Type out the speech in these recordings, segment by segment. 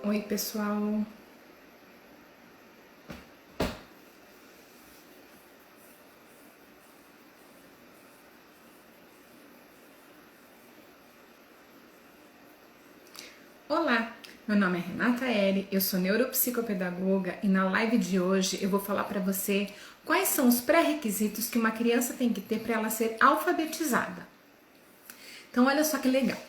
Oi, pessoal. Olá, meu nome é Renata Eri, eu sou neuropsicopedagoga e na live de hoje eu vou falar para você quais são os pré-requisitos que uma criança tem que ter para ela ser alfabetizada. Então, olha só que legal.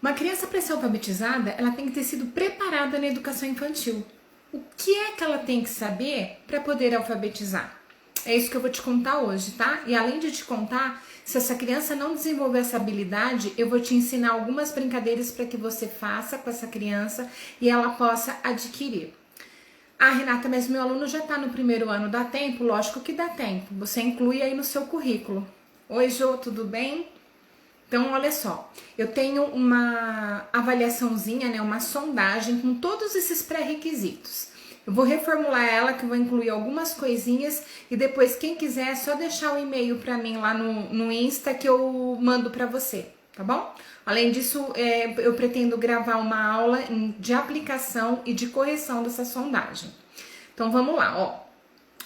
Uma criança para ser alfabetizada, ela tem que ter sido preparada na educação infantil. O que é que ela tem que saber para poder alfabetizar? É isso que eu vou te contar hoje, tá? E além de te contar, se essa criança não desenvolver essa habilidade, eu vou te ensinar algumas brincadeiras para que você faça com essa criança e ela possa adquirir. Ah, Renata, mas meu aluno já está no primeiro ano, dá tempo? Lógico que dá tempo. Você inclui aí no seu currículo. Oi, Jô, tudo bem? Então, olha só, eu tenho uma avaliaçãozinha, né, uma sondagem com todos esses pré-requisitos. Eu vou reformular ela, que eu vou incluir algumas coisinhas e depois, quem quiser, é só deixar o e-mail para mim lá no Insta que eu mando para você, tá bom? Além disso, eu pretendo gravar uma aula de aplicação e de correção dessa sondagem. Então, vamos lá, ó.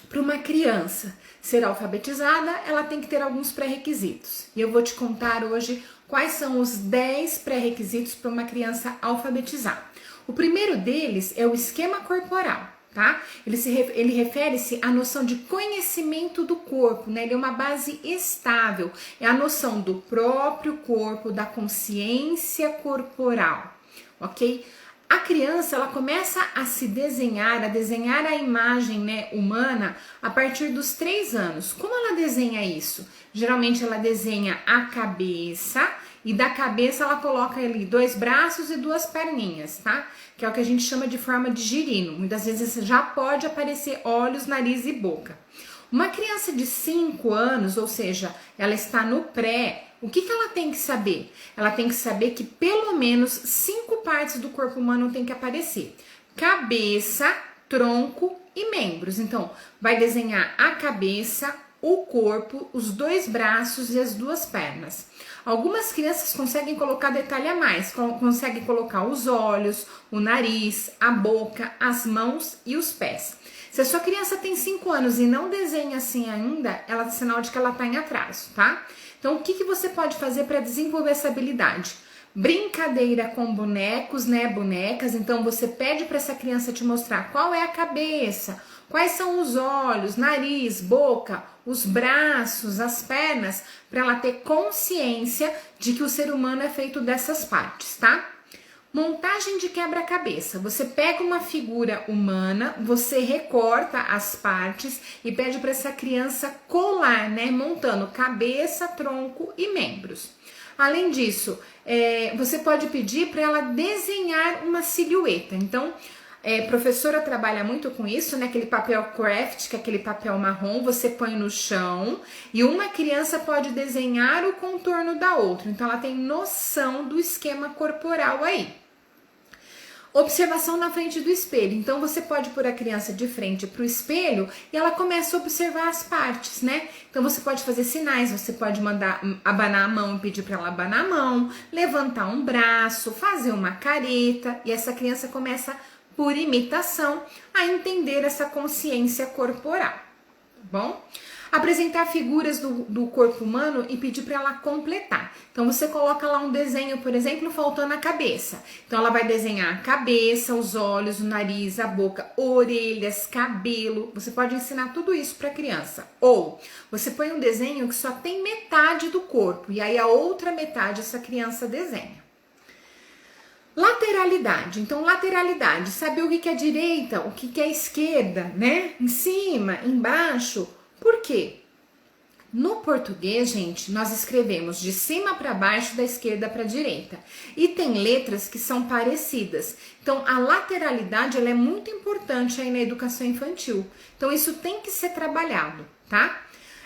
Para uma criança ser alfabetizada, ela tem que ter alguns pré-requisitos. E eu vou te contar hoje quais são os 10 pré-requisitos para uma criança alfabetizar. O primeiro deles é o esquema corporal, tá? Ele refere-se à noção de conhecimento do corpo, né? Ele é uma base estável, é a noção do próprio corpo, da consciência corporal, ok? A criança, ela começa a se desenhar, a desenhar a imagem, né, humana a partir dos 3 anos. Como ela desenha isso? Geralmente ela desenha a cabeça e da cabeça ela coloca ali 2 braços e 2 perninhas, tá? Que é o que a gente chama de forma de girino. Muitas vezes já pode aparecer olhos, nariz e boca. Uma criança de 5 anos, ou seja, ela está no pré, o que ela tem que saber? Ela tem que saber que pelo menos 5 partes do corpo humano tem que aparecer. Cabeça, tronco e membros. Então, vai desenhar a cabeça, o corpo, os 2 braços e as 2 pernas. Algumas crianças conseguem colocar detalhe a mais, conseguem colocar os olhos, o nariz, a boca, as mãos e os pés. Se a sua criança tem 5 anos e não desenha assim ainda, ela é sinal de que ela está em atraso, tá? Então, o que você pode fazer para desenvolver essa habilidade? Brincadeira com bonecos, né, bonecas. Então, você pede para essa criança te mostrar qual é a cabeça, quais são os olhos, nariz, boca, os braços, as pernas, para ela ter consciência de que o ser humano é feito dessas partes, tá? Montagem de quebra-cabeça. Você pega uma figura humana, você recorta as partes e pede para essa criança colar, né? Montando cabeça, tronco e membros. Além disso, você pode pedir para ela desenhar uma silhueta. Então, a professora trabalha muito com isso, né? Aquele papel craft, que é aquele papel marrom, você põe no chão e uma criança pode desenhar o contorno da outra. Então, ela tem noção do esquema corporal aí. Observação na frente do espelho. Então, você pode pôr a criança de frente para o espelho e ela começa a observar as partes, né? Então, você pode fazer sinais, você pode mandar abanar a mão e pedir para ela abanar a mão, levantar um braço, fazer uma careta e essa criança começa, por imitação, a entender essa consciência corporal, tá bom? Apresentar figuras do corpo humano e pedir para ela completar. Então, você coloca lá um desenho, por exemplo, faltando a cabeça. Então, ela vai desenhar a cabeça, os olhos, o nariz, a boca, orelhas, cabelo. Você pode ensinar tudo isso para a criança. Ou, você põe um desenho que só tem metade do corpo e aí a outra metade essa criança desenha. Lateralidade. Então, lateralidade, saber o que é direita, o que é esquerda, né? Em cima, embaixo. Por quê? No português, gente, nós escrevemos de cima para baixo, da esquerda para a direita. E tem letras que são parecidas. Então, a lateralidade ela é muito importante aí na educação infantil. Então, isso tem que ser trabalhado, tá?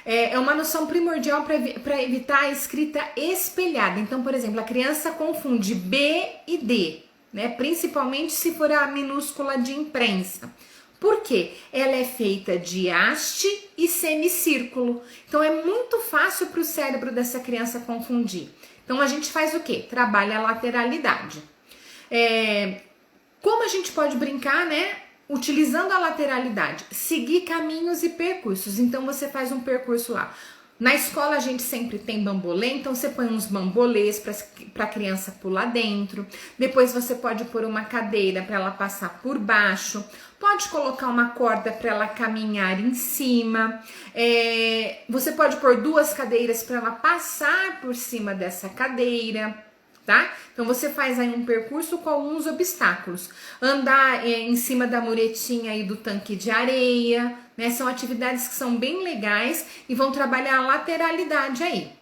É uma noção primordial para evitar a escrita espelhada. Então, por exemplo, a criança confunde B e D, né? Principalmente se for a minúscula de imprensa. Por quê? Ela é feita de haste e semicírculo. Então, é muito fácil para o cérebro dessa criança confundir. Então, a gente faz o quê? Trabalha a lateralidade. Como a gente pode brincar, né? Utilizando a lateralidade, seguir caminhos e percursos. Então você faz um percurso lá. Na escola a gente sempre tem bambolê, então você põe uns bambolês para a criança pular dentro. Depois você pode pôr uma cadeira para ela passar por baixo. Pode colocar uma corda para ela caminhar em cima. Você pode pôr 2 cadeiras para ela passar por cima dessa cadeira. Tá? Então você faz aí um percurso com alguns obstáculos. Andar em cima da muretinha aí do tanque de areia, né? São atividades que são bem legais e vão trabalhar a lateralidade aí.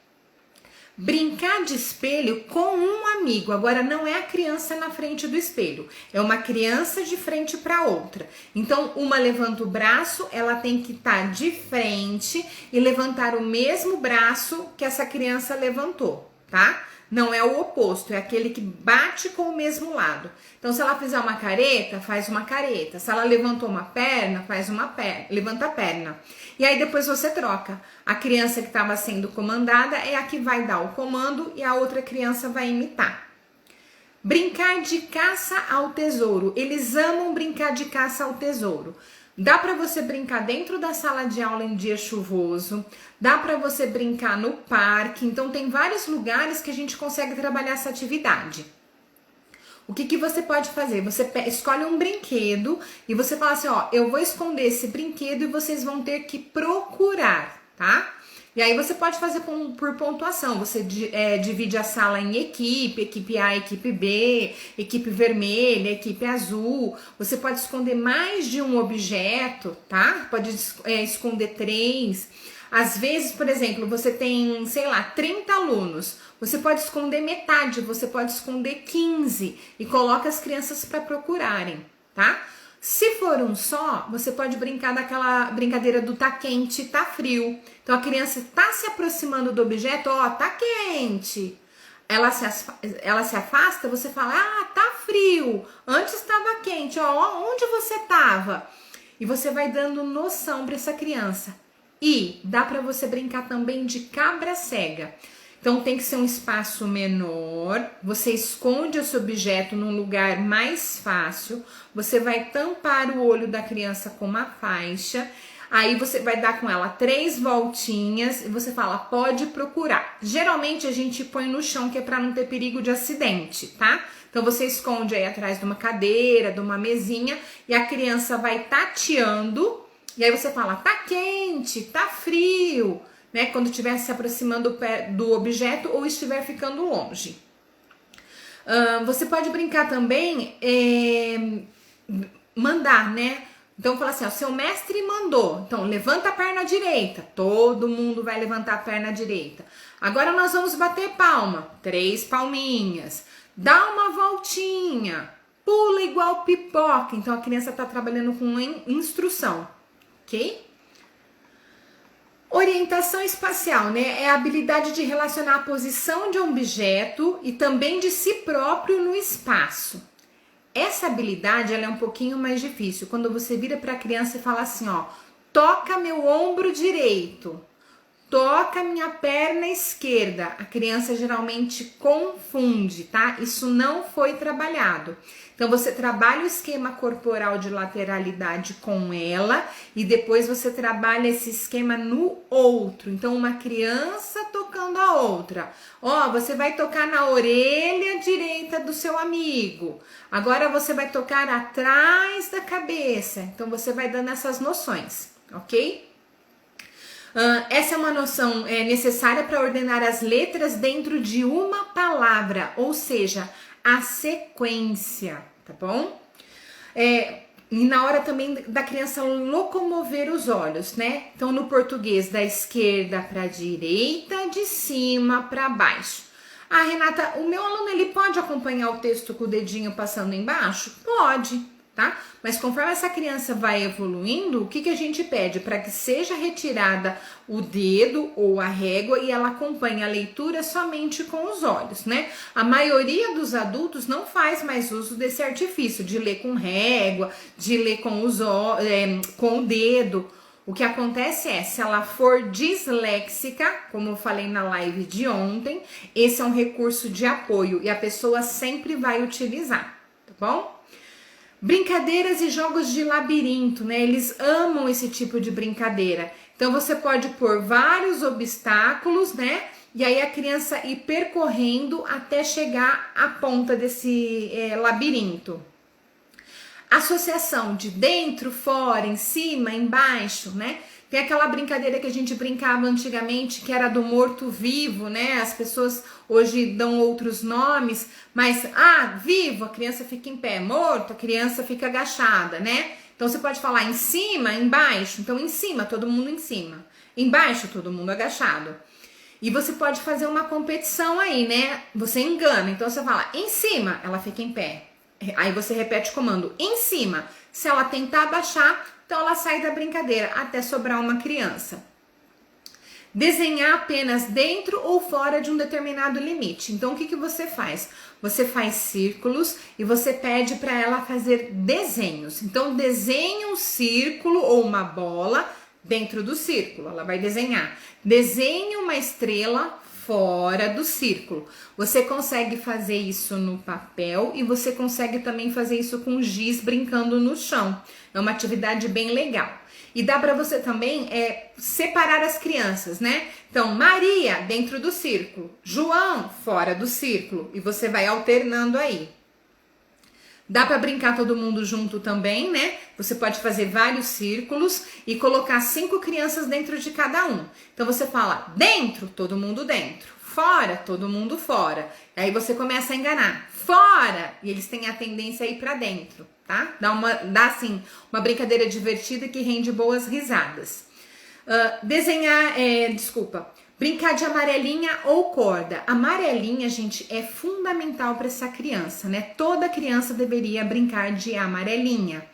Brincar de espelho com um amigo. Agora não é a criança na frente do espelho, é uma criança de frente para outra. Então uma levanta o braço, ela tem que estar de frente e levantar o mesmo braço que essa criança levantou, tá? Não é o oposto, é aquele que bate com o mesmo lado. Então, se ela fizer uma careta, faz uma careta. Se ela levantou uma perna, faz uma perna, levanta a perna. E aí depois você troca. A criança que estava sendo comandada é a que vai dar o comando e a outra criança vai imitar. Brincar de caça ao tesouro. Eles amam brincar de caça ao tesouro. Dá para você brincar dentro da sala de aula em dia chuvoso, dá para você brincar no parque, então tem vários lugares que a gente consegue trabalhar essa atividade. O que você pode fazer? Você escolhe um brinquedo e você fala assim, ó, eu vou esconder esse brinquedo e vocês vão ter que procurar, tá? E aí você pode fazer por pontuação, você divide a sala em equipe A, equipe B, equipe vermelha, equipe azul. Você pode esconder mais de um objeto, tá? Pode esconder 3. Às vezes, por exemplo, você tem, sei lá, 30 alunos. Você pode esconder metade, você pode esconder 15 e coloca as crianças para procurarem, tá? Se for um só, você pode brincar daquela brincadeira do tá quente, tá frio. Então a criança tá se aproximando do objeto, ó, tá quente. Ela se afasta, você fala, ah, tá frio. Antes estava quente, ó, onde você tava? E você vai dando noção para essa criança. E dá para você brincar também de cabra cega. Então tem que ser um espaço menor, você esconde esse objeto num lugar mais fácil, você vai tampar o olho da criança com uma faixa, aí você vai dar com ela 3 voltinhas e você fala, pode procurar. Geralmente a gente põe no chão que é para não ter perigo de acidente, tá? Então você esconde aí atrás de uma cadeira, de uma mesinha e a criança vai tateando e aí você fala, tá quente, tá frio, né, quando estiver se aproximando do objeto ou estiver ficando longe. Você pode brincar também, mandar, né? Então fala assim, ó, seu mestre mandou, então levanta a perna direita, todo mundo vai levantar a perna direita. Agora nós vamos bater palma, 3 palminhas, dá uma voltinha, pula igual pipoca. Então a criança está trabalhando com instrução, ok? Orientação espacial, né? É a habilidade de relacionar a posição de um objeto e também de si próprio no espaço. Essa habilidade, ela é um pouquinho mais difícil. Quando você vira para a criança e fala assim, ó, toca meu ombro direito, toca minha perna esquerda. A criança geralmente confunde, tá? Isso não foi trabalhado. Então você trabalha o esquema corporal de lateralidade com ela e depois você trabalha esse esquema no outro. Então uma criança tocando a outra. Ó, você vai tocar na orelha direita do seu amigo. Agora você vai tocar atrás da cabeça. Então você vai dando essas noções, ok? Essa é uma noção necessária para ordenar as letras dentro de uma palavra, ou seja, a sequência, tá bom? E na hora também da criança locomover os olhos, né? Então, no português, da esquerda para a direita, de cima para baixo. Ah, Renata, o meu aluno, ele pode acompanhar o texto com o dedinho passando embaixo? Pode, tá? Mas conforme essa criança vai evoluindo, o que a gente pede? Para que seja retirada o dedo ou a régua e ela acompanhe a leitura somente com os olhos, né? A maioria dos adultos não faz mais uso desse artifício de ler com régua, de ler com com o dedo. O que acontece é, se ela for disléxica, como eu falei na live de ontem, esse é um recurso de apoio e a pessoa sempre vai utilizar, tá bom? Brincadeiras e jogos de labirinto, né? Eles amam esse tipo de brincadeira. Então você pode pôr vários obstáculos, né? E aí a criança ir percorrendo até chegar à ponta desse labirinto. Associação de dentro, fora, em cima, embaixo, né? Tem aquela brincadeira que a gente brincava antigamente, que era do morto-vivo, né? As pessoas hoje dão outros nomes, mas, vivo, a criança fica em pé, morto, a criança fica agachada, né? Então você pode falar em cima, embaixo. Então em cima, todo mundo em cima. Embaixo, todo mundo agachado. E você pode fazer uma competição aí, né? Você engana. Então você fala em cima, ela fica em pé. Aí você repete o comando em cima. Se ela tentar abaixar, então ela sai da brincadeira até sobrar uma criança. Desenhar apenas dentro ou fora de um determinado limite. Então o que você faz? Você faz círculos e você pede para ela fazer desenhos. Então desenhe um círculo ou uma bola dentro do círculo. Ela vai desenhar. Desenhe uma estrela fora do círculo. Você consegue fazer isso no papel e você consegue também fazer isso com giz brincando no chão. É uma atividade bem legal. E dá para você também separar as crianças, né? Então, Maria dentro do círculo, João fora do círculo. E você vai alternando aí. Dá para brincar todo mundo junto também, né? Você pode fazer vários círculos e colocar 5 crianças dentro de cada um. Então você fala dentro, todo mundo dentro. Fora, todo mundo fora. Aí você começa a enganar. Fora! E eles têm a tendência a ir para dentro, tá? Dá assim uma brincadeira divertida que rende boas risadas. Brincar de amarelinha ou corda. Amarelinha, gente, é fundamental para essa criança, né? Toda criança deveria brincar de amarelinha.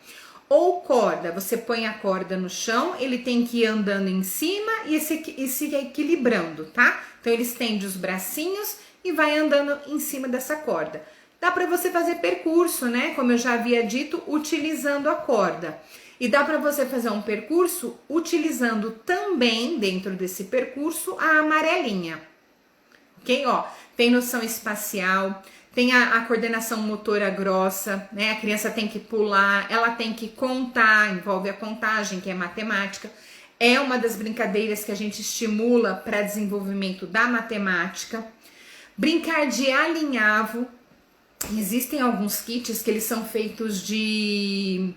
Ou corda, você põe a corda no chão, ele tem que ir andando em cima e se equilibrando, tá? Então ele estende os bracinhos e vai andando em cima dessa corda. Dá para você fazer percurso, né? Como eu já havia dito, utilizando a corda. E dá para você fazer um percurso utilizando também, dentro desse percurso, a amarelinha. Ok? Ó, tem noção espacial, tem a coordenação motora grossa, né? A criança tem que pular, ela tem que contar, envolve a contagem, que é matemática. É uma das brincadeiras que a gente estimula para desenvolvimento da matemática. Brincar de alinhavo. Existem alguns kits que eles são feitos de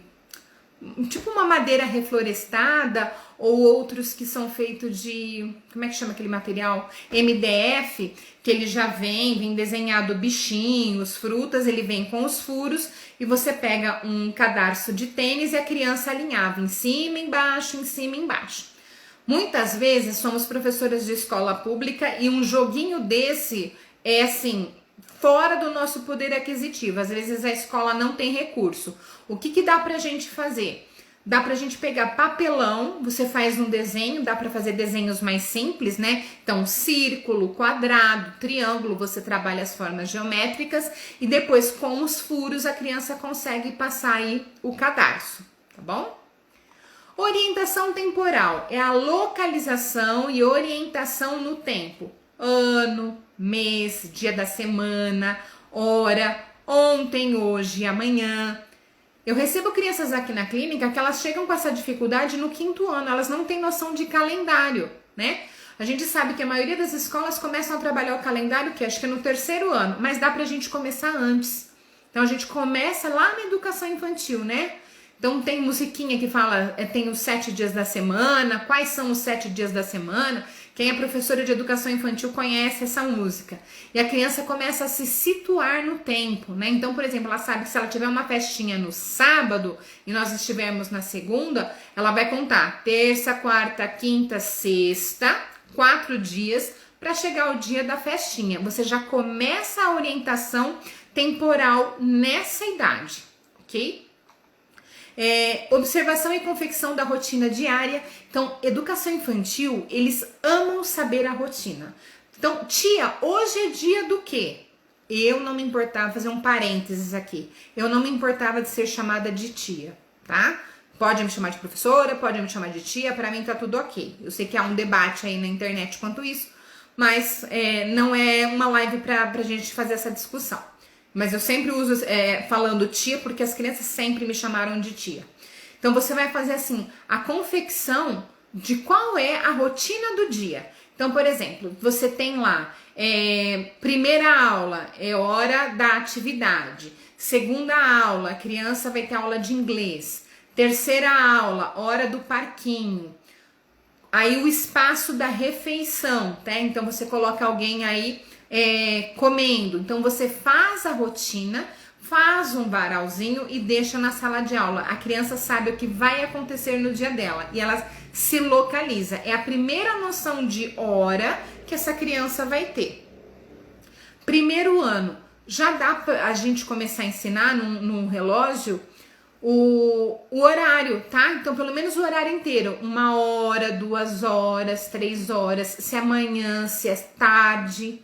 tipo uma madeira reflorestada, ou outros que são feitos de, como é que chama aquele material? MDF, que ele já vem desenhado bichinhos, frutas, ele vem com os furos e você pega um cadarço de tênis e a criança alinhava em cima, embaixo, em cima, embaixo. Muitas vezes somos professoras de escola pública e um joguinho desse é assim, fora do nosso poder aquisitivo. Às vezes a escola não tem recurso. O que dá pra gente fazer? Dá pra gente pegar papelão, você faz um desenho, dá pra fazer desenhos mais simples, né? Então, círculo, quadrado, triângulo, você trabalha as formas geométricas e depois com os furos a criança consegue passar aí o cadarço, tá bom? Orientação temporal é a localização e orientação no tempo. Ano, mês, dia da semana, hora, ontem, hoje e amanhã. Eu recebo crianças aqui na clínica que elas chegam com essa dificuldade no 5º ano, elas não têm noção de calendário, né? A gente sabe que a maioria das escolas começam a trabalhar o calendário, que acho que é no 3º ano, mas dá pra gente começar antes. Então a gente começa lá na educação infantil, né? Então tem musiquinha que fala, tem os 7 dias da semana, quais são os 7 dias da semana. Quem é professora de educação infantil conhece essa música. E a criança começa a se situar no tempo, né? Então, por exemplo, ela sabe que se ela tiver uma festinha no sábado e nós estivermos na segunda, ela vai contar terça, quarta, quinta, sexta, 4 dias para chegar o dia da festinha. Você já começa a orientação temporal nessa idade, ok? Observação e confecção da rotina diária. Então, educação infantil, eles amam saber a rotina. Então, tia, hoje é dia do quê? Eu não me importava, fazer um parênteses aqui, eu não me importava de ser chamada de tia, tá? Pode me chamar de professora, pode me chamar de tia, pra mim tá tudo ok. Eu sei que há um debate aí na internet quanto isso, mas não é uma live pra gente fazer essa discussão. mas eu sempre uso falando tia porque as crianças sempre me chamaram de tia. Então você vai fazer assim, a confecção de qual é a rotina do dia. Então, por exemplo, você tem lá, primeira aula é hora da atividade. Segunda aula, a criança vai ter aula de inglês. Terceira aula, hora do parquinho. Aí o espaço da refeição, tá? Então você coloca alguém aí comendo. Então você faz a rotina, faz um varalzinho e deixa na sala de aula. A criança sabe o que vai acontecer no dia dela e ela se localiza. É a primeira noção de hora que essa criança vai ter. Primeiro ano, já dá pra a gente começar a ensinar num relógio o horário, tá? Então, pelo menos o horário inteiro. 1 hora, 2 horas, 3 horas, se é manhã, se é tarde,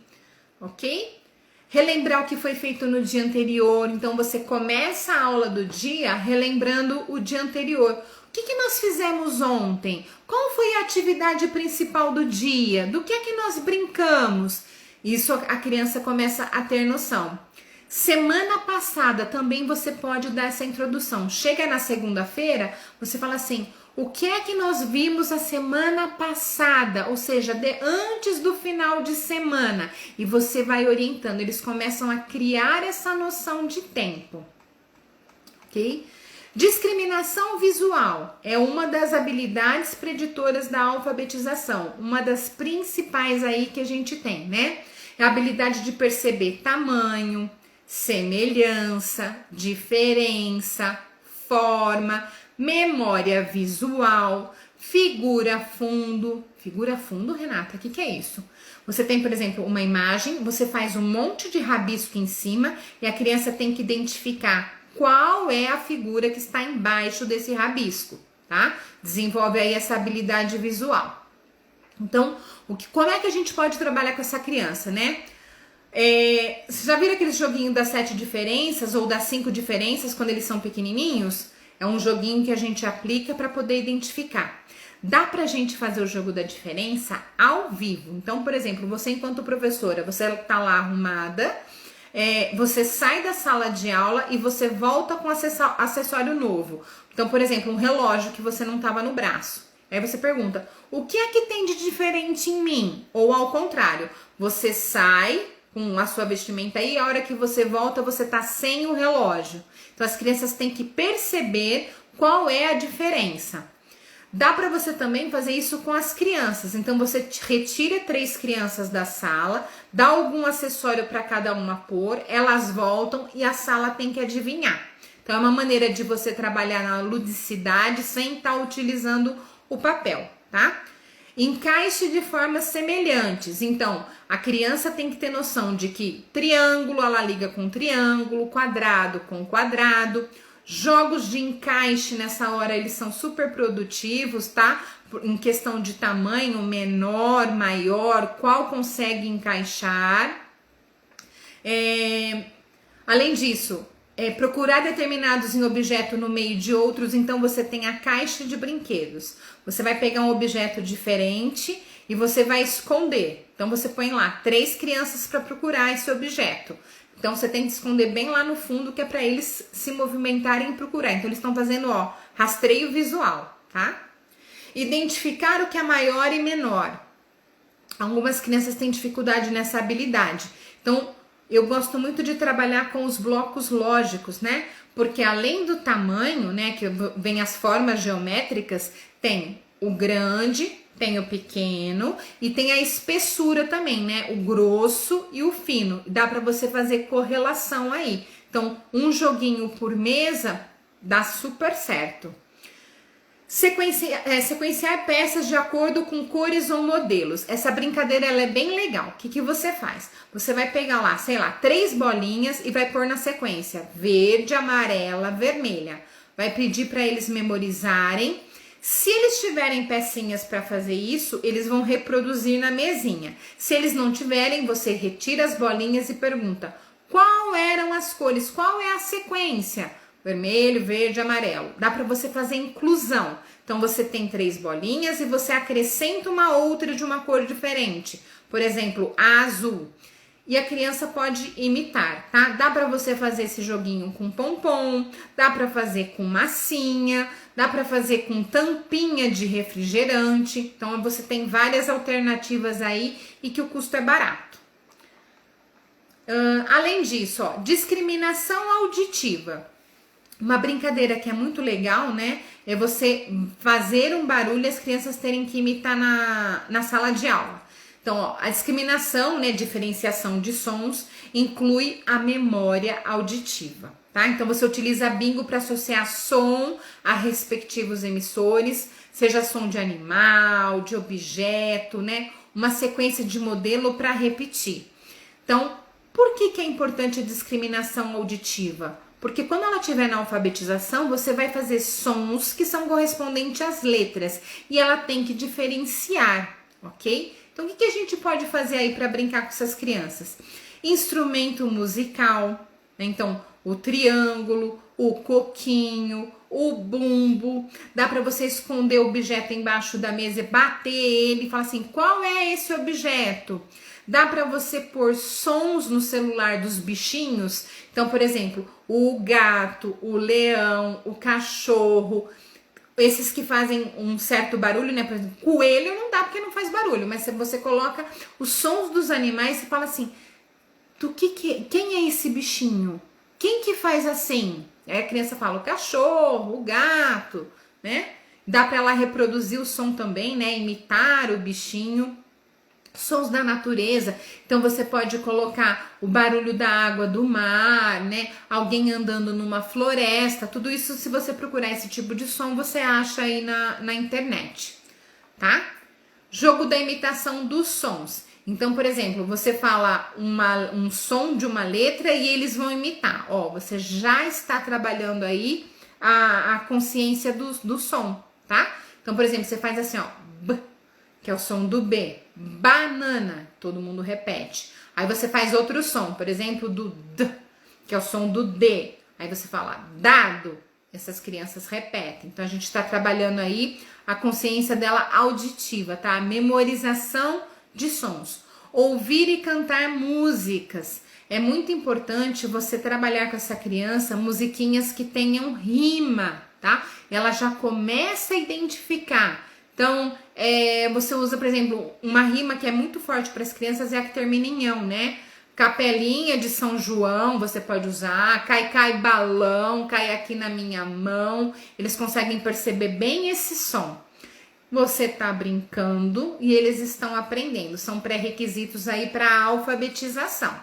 ok? Relembrar o que foi feito no dia anterior. Então, você começa a aula do dia relembrando o dia anterior. O que nós fizemos ontem? Qual foi a atividade principal do dia? Do que é que nós brincamos? Isso a criança começa a ter noção. Semana passada também você pode dar essa introdução. Chega na segunda-feira, você fala assim, o que é que nós vimos a semana passada? Ou seja, antes do final de semana. E você vai orientando, eles começam a criar essa noção de tempo. Ok? Discriminação visual é uma das habilidades preditoras da alfabetização. Uma das principais aí que a gente tem, né? É a habilidade de perceber tamanho, semelhança, diferença, forma, memória visual, figura fundo. Figura fundo, Renata, o que é isso? Você tem, por exemplo, uma imagem, você faz um monte de rabisco em cima e a criança tem que identificar qual é a figura que está embaixo desse rabisco, tá? Desenvolve aí essa habilidade visual. Então, como é que a gente pode trabalhar com essa criança, né? Vocês já viram aquele joguinho das 7 diferenças ou das 5 diferenças quando eles são pequenininhos? É um joguinho que a gente aplica para poder identificar. Dá pra gente fazer o jogo da diferença ao vivo. Então, por exemplo, você enquanto professora, você tá lá arrumada, você sai da sala de aula e você volta com acessório novo. Então, por exemplo, um relógio que você não tava no braço. Aí você pergunta, o que é que tem de diferente em mim? Ou ao contrário, você sai com a sua vestimenta aí, a hora que você volta, você tá sem o relógio. Então, as crianças têm que perceber qual é a diferença. Dá para você também fazer isso com as crianças. Então, você retira 3 crianças da sala, dá algum acessório para cada uma pôr, elas voltam e a sala tem que adivinhar. Então, é uma maneira de você trabalhar na ludicidade sem estar utilizando o papel, tá? Encaixe de formas semelhantes. Então, a criança tem que ter noção de que triângulo, ela liga com triângulo, quadrado com quadrado. Jogos de encaixe nessa hora, eles são super produtivos, tá? Em questão de tamanho, menor, maior, qual consegue encaixar. Além disso, procurar determinados em objeto no meio de outros, então você tem a caixa de brinquedos. Você vai pegar um objeto diferente e você vai esconder. Então você põe lá 3 crianças para procurar esse objeto. Então você tem que esconder bem lá no fundo, que é para eles se movimentarem e procurar. Então eles estão fazendo, rastreio visual, tá? Identificar o que é maior e menor. Algumas crianças têm dificuldade nessa habilidade. Então, eu gosto muito de trabalhar com os blocos lógicos, né? Porque além do tamanho, né, que vem as formas geométricas, tem o grande, tem o pequeno e tem a espessura também, né? O grosso e o fino. Dá para você fazer correlação aí. Então, um joguinho por mesa dá super certo. Sequenciar peças de acordo com cores ou modelos. Essa brincadeira ela é bem legal. O que você faz? Você vai pegar lá, sei lá, 3 bolinhas e vai pôr na sequência verde, amarela, vermelha. Vai pedir para eles memorizarem. Se eles tiverem pecinhas para fazer isso, eles vão reproduzir na mesinha. Se eles não tiverem, você retira as bolinhas e pergunta: qual eram as cores? Qual é a sequência? Vermelho, verde, amarelo. Dá para você fazer inclusão. Então, você tem 3 bolinhas e você acrescenta uma outra de uma cor diferente. Por exemplo, a azul. e a criança pode imitar, tá? Dá para você fazer esse joguinho com pompom, dá para fazer com massinha, dá para fazer com tampinha de refrigerante. Então você tem várias alternativas aí e que o custo é barato. Além disso, ó, discriminação auditiva. Uma brincadeira que é muito legal, né? É você fazer um barulho e as crianças terem que imitar na sala de aula. Então, ó, a discriminação, né, diferenciação de sons, inclui a memória auditiva, tá? Então, você utiliza bingo para associar som a respectivos emissores, seja som de animal, de objeto, né? Uma sequência de modelo para repetir. Então, por que é importante a discriminação auditiva? Porque quando ela estiver na alfabetização, você vai fazer sons que são correspondentes às letras e ela tem que diferenciar, ok? Então, o que a gente pode fazer aí para brincar com essas crianças? Instrumento musical, né? Então, o triângulo, o coquinho, o bumbo. Dá para você esconder o objeto embaixo da mesa e bater ele e falar assim, qual é esse objeto? Dá para você pôr sons no celular dos bichinhos. Então, por exemplo, o gato, o leão, o cachorro, esses que fazem um certo barulho, né? Por exemplo, coelho não dá porque não faz barulho, mas se você coloca os sons dos animais, você fala assim, quem é esse bichinho? Quem que faz assim? Aí a criança fala o cachorro, o gato, né? Dá para ela reproduzir o som também, né? Imitar o bichinho. Sons da natureza, então você pode colocar o barulho da água do mar, né? Alguém andando numa floresta, tudo isso, se você procurar esse tipo de som, você acha aí na internet, tá? Jogo da imitação dos sons. Então, por exemplo, você fala um som de uma letra e eles vão imitar. Ó, você já está trabalhando aí a consciência do som, tá? Então, por exemplo, você faz assim, ó, b, que é o som do B. Banana, todo mundo repete. Aí você faz outro som, por exemplo, do D, que é o som do D. Aí você fala dado, essas crianças repetem. Então a gente está trabalhando aí a consciência dela auditiva, tá? A memorização de sons. Ouvir e cantar músicas. É muito importante você trabalhar com essa criança musiquinhas que tenham rima, tá? Ela já começa a identificar. Então, você usa, por exemplo, uma rima que é muito forte para as crianças é a que termina em ão, né? Capelinha de São João, você pode usar. Cai, cai, balão, cai aqui na minha mão. Eles conseguem perceber bem esse som. Você tá brincando e eles estão aprendendo. São pré-requisitos aí para a alfabetização.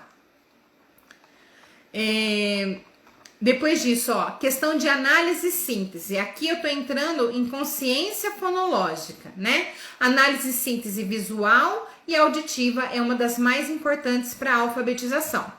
Depois disso, ó, questão de análise e síntese. Aqui eu tô entrando em consciência fonológica, né? Análise e síntese visual e auditiva é uma das mais importantes para a alfabetização.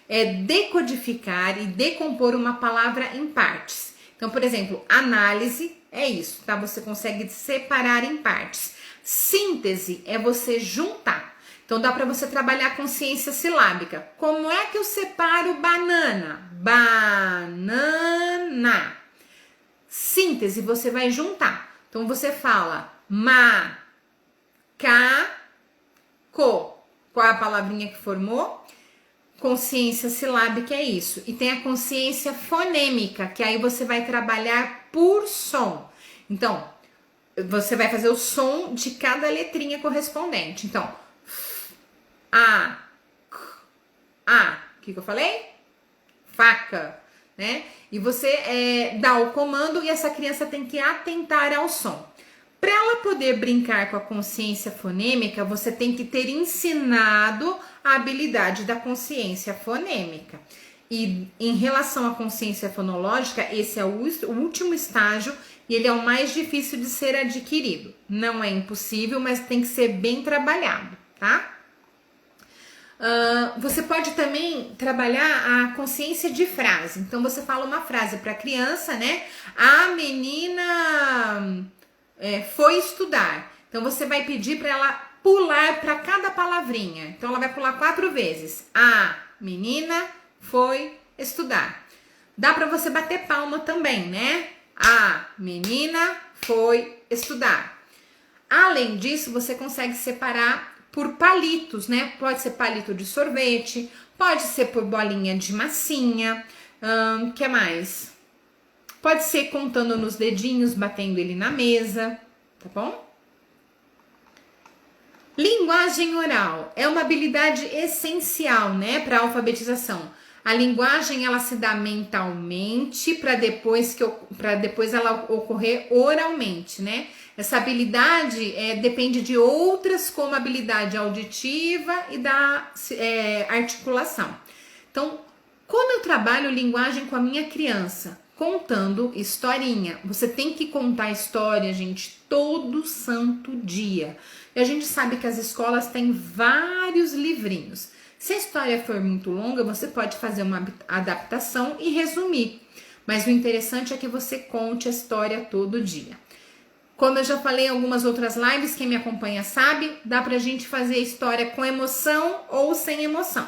É decodificar e decompor uma palavra em partes. Então, por exemplo, análise é isso, tá? Você consegue separar em partes. Síntese é você juntar. Então, dá para você trabalhar a consciência silábica. Como é que eu separo banana? Banana. Síntese, você vai juntar. Então, você fala ma, ca, co. Qual é a palavrinha que formou? Consciência silábica é isso. E tem a consciência fonêmica, que aí você vai trabalhar por som. Então, você vai fazer o som de cada letrinha correspondente. Então, a, o que eu falei? Faca, né? E você dá o comando e essa criança tem que atentar ao som. Para ela poder brincar com a consciência fonêmica, você tem que ter ensinado a habilidade da consciência fonêmica. E em relação à consciência fonológica, esse é o último estágio e ele é o mais difícil de ser adquirido. Não é impossível, mas tem que ser bem trabalhado, tá? Você pode também trabalhar a consciência de frase. Então você fala uma frase para a criança, né? A menina foi estudar. Então você vai pedir para ela pular para cada palavrinha. Então ela vai pular 4 vezes. A menina foi estudar. Dá para você bater palma também, né? A menina foi estudar. Além disso, você consegue separar por palitos, né? Pode ser palito de sorvete, pode ser por bolinha de massinha, que mais? Pode ser contando nos dedinhos, batendo ele na mesa, tá bom? Linguagem oral é uma habilidade essencial, né, para a alfabetização. A linguagem ela se dá mentalmente para depois ela ocorrer oralmente, né? Essa habilidade depende de outras, como a habilidade auditiva e da articulação. Então, como eu trabalho linguagem com a minha criança? Contando historinha. Você tem que contar história, gente, todo santo dia. E a gente sabe que as escolas têm vários livrinhos. Se a história for muito longa, você pode fazer uma adaptação e resumir. Mas o interessante é que você conte a história todo dia. Como eu já falei em algumas outras lives, quem me acompanha sabe, dá pra gente fazer história com emoção ou sem emoção.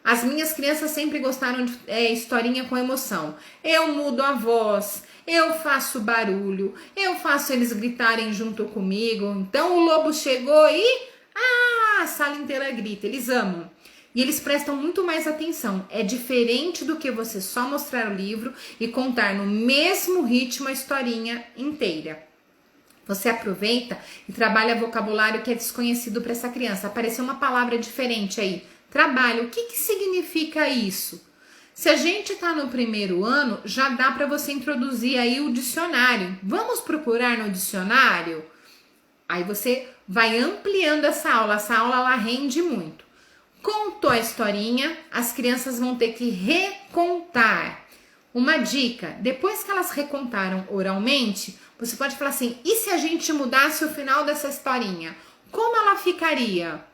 As minhas crianças sempre gostaram de historinha com emoção. Eu mudo a voz, eu faço barulho, eu faço eles gritarem junto comigo. Então o lobo chegou e a sala inteira grita, eles amam. E eles prestam muito mais atenção. É diferente do que você só mostrar o livro e contar no mesmo ritmo a historinha inteira. Você aproveita e trabalha vocabulário que é desconhecido para essa criança. Apareceu uma palavra diferente aí. Trabalho. O que significa isso? Se a gente está no primeiro ano, já dá para você introduzir aí o dicionário. Vamos procurar no dicionário? Aí você vai ampliando essa aula. Essa aula ela rende muito. Contou a historinha, as crianças vão ter que recontar. Uma dica, depois que elas recontaram oralmente, você pode falar assim, e se a gente mudasse o final dessa historinha? Como ela ficaria?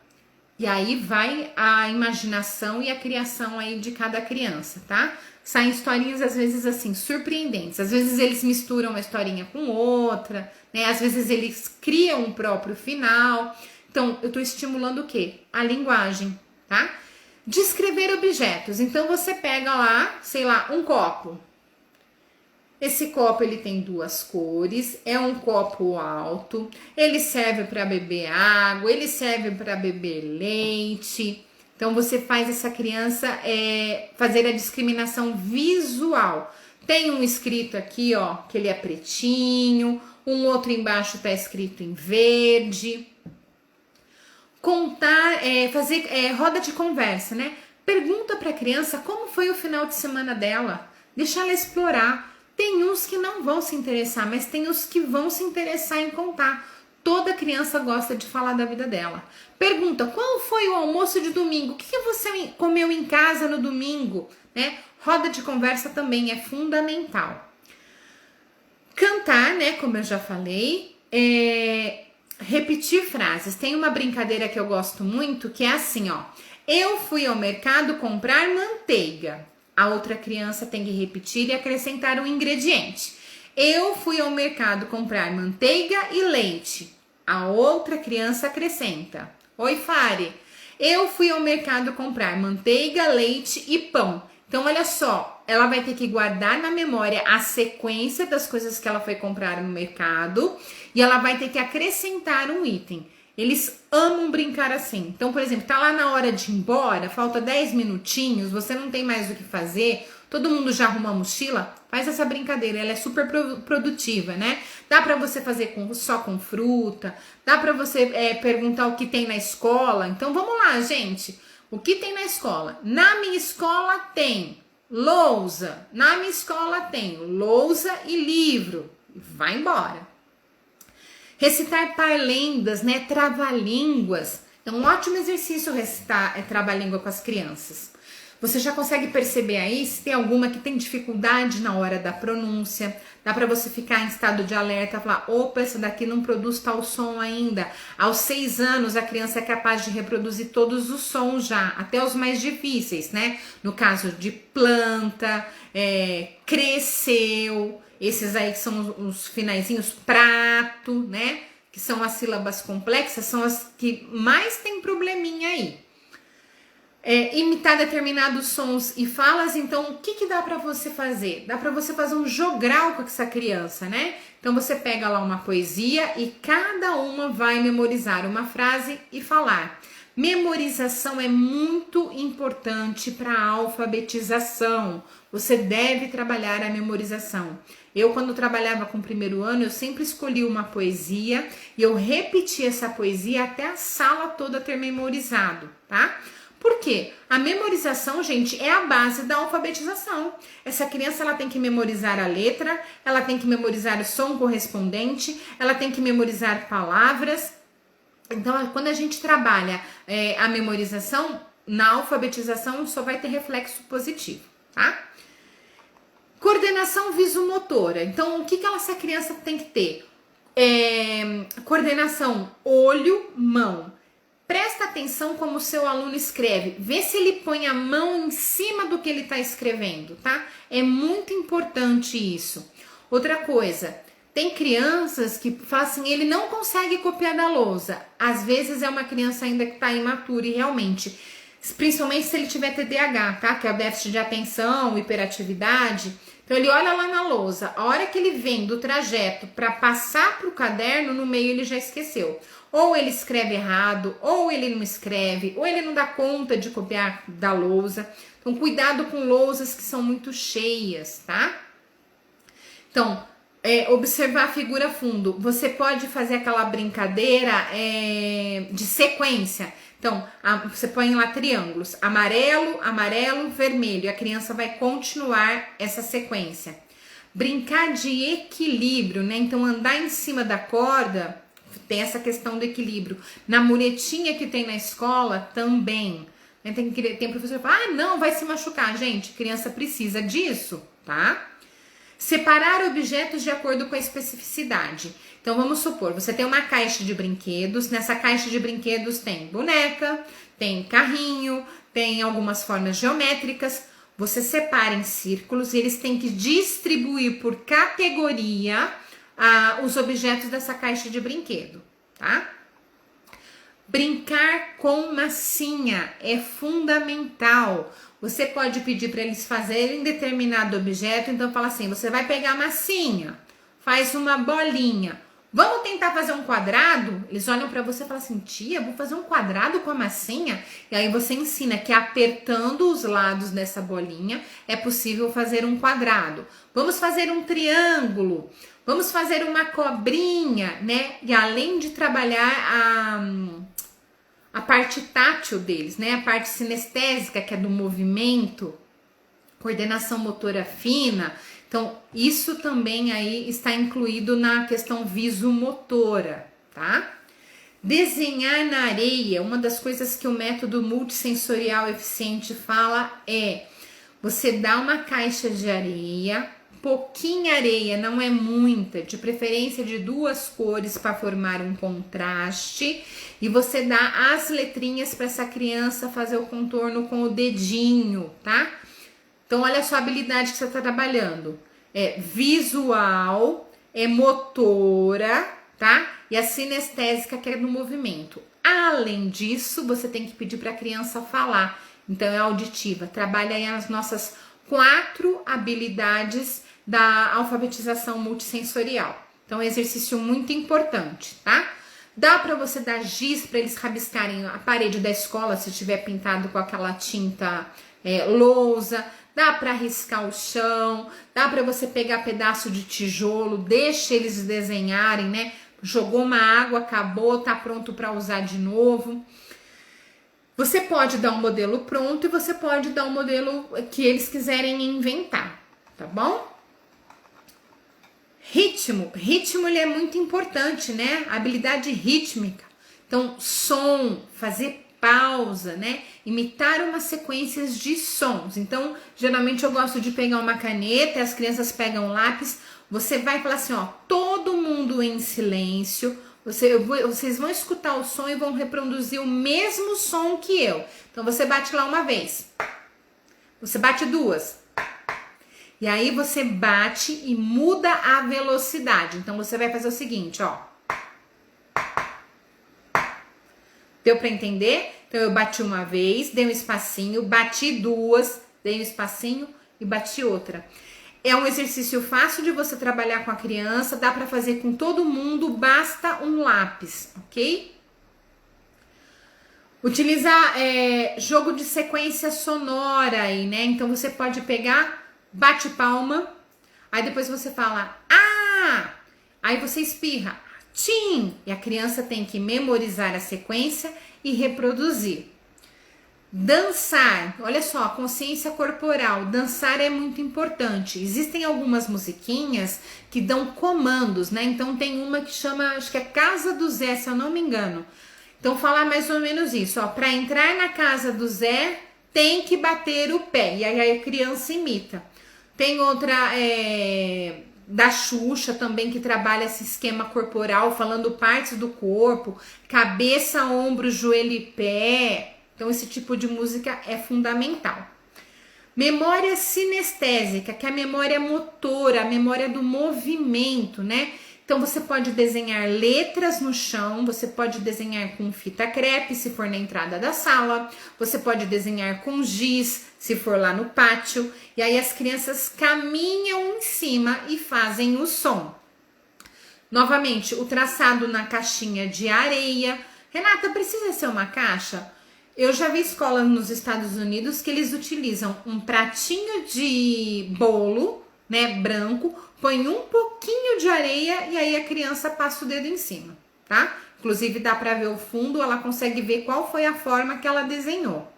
E aí vai a imaginação e a criação aí de cada criança, tá? Saem historinhas às vezes assim, surpreendentes. Às vezes eles misturam uma historinha com outra, né? Às vezes eles criam um próprio final. Então, eu tô estimulando o quê? A linguagem, tá? Descrever objetos. Então, você pega lá, sei lá, um copo. Esse copo ele tem duas cores, é um copo alto, ele serve para beber água, ele serve para beber leite. Então você faz essa criança fazer a discriminação visual. Tem um escrito aqui, ó, que ele é pretinho, um outro embaixo tá escrito em verde. Contar, fazer roda de conversa, né? Pergunta para a criança como foi o final de semana dela, deixa ela explorar. Tem uns que não vão se interessar, mas tem os que vão se interessar em contar. Toda criança gosta de falar da vida dela. Pergunta, qual foi o almoço de domingo? O que você comeu em casa no domingo? Né? Roda de conversa também é fundamental. Cantar, né? Como eu já falei. Repetir frases. Tem uma brincadeira que eu gosto muito, que é assim, ó. Eu fui ao mercado comprar manteiga. A outra criança tem que repetir e acrescentar um ingrediente. Eu fui ao mercado comprar manteiga e leite. A outra criança acrescenta. Oi, Fari. Eu fui ao mercado comprar manteiga, leite e pão. Então, olha só, ela vai ter que guardar na memória a sequência das coisas que ela foi comprar no mercado e ela vai ter que acrescentar um item. Eles amam brincar assim. Então, por exemplo, tá lá na hora de ir embora, falta 10 minutinhos, você não tem mais o que fazer, todo mundo já arruma a mochila, faz essa brincadeira, ela é super produtiva, né? Dá pra você fazer só com fruta, dá pra você perguntar o que tem na escola. Então, vamos lá, gente. O que tem na escola? Na minha escola tem lousa, na minha escola tem lousa e livro. Vai embora. Recitar parlendas, né? Trava-línguas. É um ótimo exercício recitar trava-língua com as crianças. Você já consegue perceber aí se tem alguma que tem dificuldade na hora da pronúncia. Dá para você ficar em estado de alerta, falar, opa, essa daqui não produz tal som ainda. Aos 6 anos, a criança é capaz de reproduzir todos os sons já, até os mais difíceis, né? No caso de planta, cresceu, esses aí que são os finaizinhos, prato, né? Que são as sílabas complexas, são as que mais tem probleminha aí. imitar determinados sons e falas. Então, o que dá para você fazer? Dá para você fazer um jogral com essa criança, né? Então, você pega lá uma poesia e cada uma vai memorizar uma frase e falar. Memorização é muito importante para a alfabetização. Você deve trabalhar a memorização. Eu, quando trabalhava com o primeiro ano, eu sempre escolhi uma poesia e eu repeti essa poesia até a sala toda ter memorizado, tá? Por quê? A memorização, gente, é a base da alfabetização. Essa criança, ela tem que memorizar a letra, ela tem que memorizar o som correspondente, ela tem que memorizar palavras. Então, quando a gente trabalha a memorização, na alfabetização só vai ter reflexo positivo, tá? Coordenação visomotora. Então, o que essa criança tem que ter? Coordenação olho-mão. Presta atenção como o seu aluno escreve. Vê se ele põe a mão em cima do que ele está escrevendo, tá? É muito importante isso. Outra coisa, tem crianças que falam assim, ele não consegue copiar da lousa. Às vezes é uma criança ainda que está imatura e realmente, principalmente se ele tiver TDAH, tá? Que é o déficit de atenção, hiperatividade. Então ele olha lá na lousa, a hora que ele vem do trajeto para passar para o caderno, no meio ele já esqueceu. Ou ele escreve errado, ou ele não escreve, ou ele não dá conta de copiar da lousa. Então cuidado com lousas que são muito cheias, tá? Então, observar a figura fundo. Você pode fazer aquela brincadeira de sequência. Então, você põe lá triângulos, amarelo, amarelo, vermelho. E a criança vai continuar essa sequência. Brincar de equilíbrio, né? Então, andar em cima da corda, tem essa questão do equilíbrio. Na muretinha que tem na escola, também. Né? Tem professor que fala, não, vai se machucar. Gente, criança precisa disso, tá? Separar objetos de acordo com a especificidade. Então, vamos supor, você tem uma caixa de brinquedos. Nessa caixa de brinquedos tem boneca, tem carrinho, tem algumas formas geométricas. Você separa em círculos e eles têm que distribuir por categoria os objetos dessa caixa de brinquedo, tá? Brincar com massinha é fundamental. Você pode pedir para eles fazerem determinado objeto, então fala assim, você vai pegar a massinha, faz uma bolinha. Vamos tentar fazer um quadrado? Eles olham para você e falam assim, tia, vou fazer um quadrado com a massinha? E aí você ensina que apertando os lados dessa bolinha é possível fazer um quadrado. Vamos fazer um triângulo, vamos fazer uma cobrinha, né? E além de trabalhar a parte tátil deles, né? A parte sinestésica, que é do movimento, coordenação motora fina. Então, isso também aí está incluído na questão visomotora, tá? Desenhar na areia, uma das coisas que o método multissensorial eficiente fala é você dá uma caixa de areia, pouquinha areia, não é muita, de preferência de 2 cores para formar um contraste, e você dá as letrinhas para essa criança fazer o contorno com o dedinho, tá? Então, olha só a habilidade que você está trabalhando. É visual, é motora, tá? E a sinestésica, que é no movimento. Além disso, você tem que pedir para a criança falar. Então, é auditiva. Trabalha aí as nossas 4 habilidades da alfabetização multissensorial. Então, é um exercício muito importante, tá? Dá para você dar giz para eles rabiscarem a parede da escola, se tiver pintado com aquela tinta lousa. Dá para riscar o chão, dá para você pegar pedaço de tijolo, deixa eles desenharem, né? Jogou uma água, acabou, tá pronto para usar de novo. Você pode dar um modelo pronto e você pode dar um modelo que eles quiserem inventar, tá bom? Ritmo ele é muito importante, né? A habilidade rítmica. Então, som, fazer pausa, né? Imitar umas sequências de sons. Então, geralmente eu gosto de pegar uma caneta, as crianças pegam um lápis, você vai falar assim, ó, todo mundo em silêncio, vocês vão escutar o som e vão reproduzir o mesmo som que eu. Então, você bate lá uma vez, você bate 2, e aí você bate e muda a velocidade. Então, você vai fazer o seguinte, ó. Deu para entender? Então eu bati uma vez, dei um espacinho, bati duas, dei um espacinho e bati outra. É um exercício fácil de você trabalhar com a criança, dá para fazer com todo mundo, basta um lápis, ok? Utilizar jogo de sequência sonora aí, né? Então você pode pegar, bate palma, aí depois você fala, ah! Aí você espirra, tim! E a criança tem que memorizar a sequência e reproduzir. Dançar, olha só, consciência corporal, dançar é muito importante. Existem algumas musiquinhas que dão comandos, né? Então tem uma que chama, acho que é Casa do Zé, se eu não me engano. Então falar mais ou menos isso, ó, para entrar na casa do Zé tem que bater o pé, e aí a criança imita. Tem outra da Xuxa também que trabalha esse esquema corporal, falando partes do corpo, cabeça, ombro, joelho e pé. Então, esse tipo de música é fundamental. Memória sinestésica, que é a memória motora, a memória do movimento, né? Então, você pode desenhar letras no chão, você pode desenhar com fita crepe, se for na entrada da sala, você pode desenhar com giz, se for lá no pátio, e aí as crianças caminham em cima e fazem o som. Novamente, o traçado na caixinha de areia. Renata, precisa ser uma caixa? Eu já vi escolas nos Estados Unidos que eles utilizam um pratinho de bolo, né, branco, põe um pouquinho de areia e aí a criança passa o dedo em cima, tá? Inclusive dá para ver o fundo, ela consegue ver qual foi a forma que ela desenhou.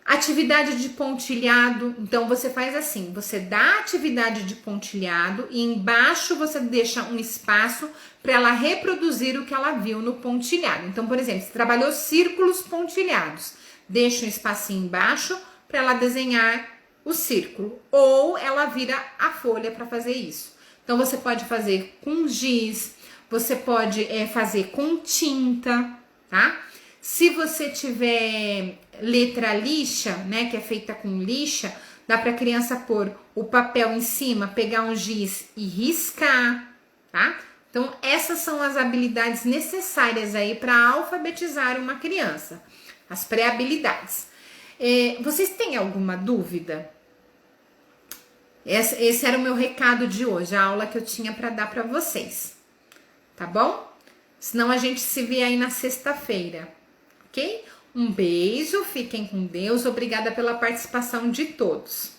Atividade de pontilhado, então você faz assim, você dá a atividade de pontilhado e embaixo você deixa um espaço para ela reproduzir o que ela viu no pontilhado. Então, por exemplo, você trabalhou círculos pontilhados, deixa um espacinho embaixo para ela desenhar o círculo, ou ela vira a folha para fazer isso. Então, você pode fazer com giz, você pode fazer com tinta, tá? Se você tiver letra lixa, né, que é feita com lixa, dá para a criança pôr o papel em cima, pegar um giz e riscar, tá? Então, essas são as habilidades necessárias aí para alfabetizar uma criança, as pré-habilidades. Vocês têm alguma dúvida? Esse era o meu recado de hoje, a aula que eu tinha para dar para vocês, tá bom? Senão a gente se vê aí na sexta-feira, ok? Um beijo, fiquem com Deus, obrigada pela participação de todos.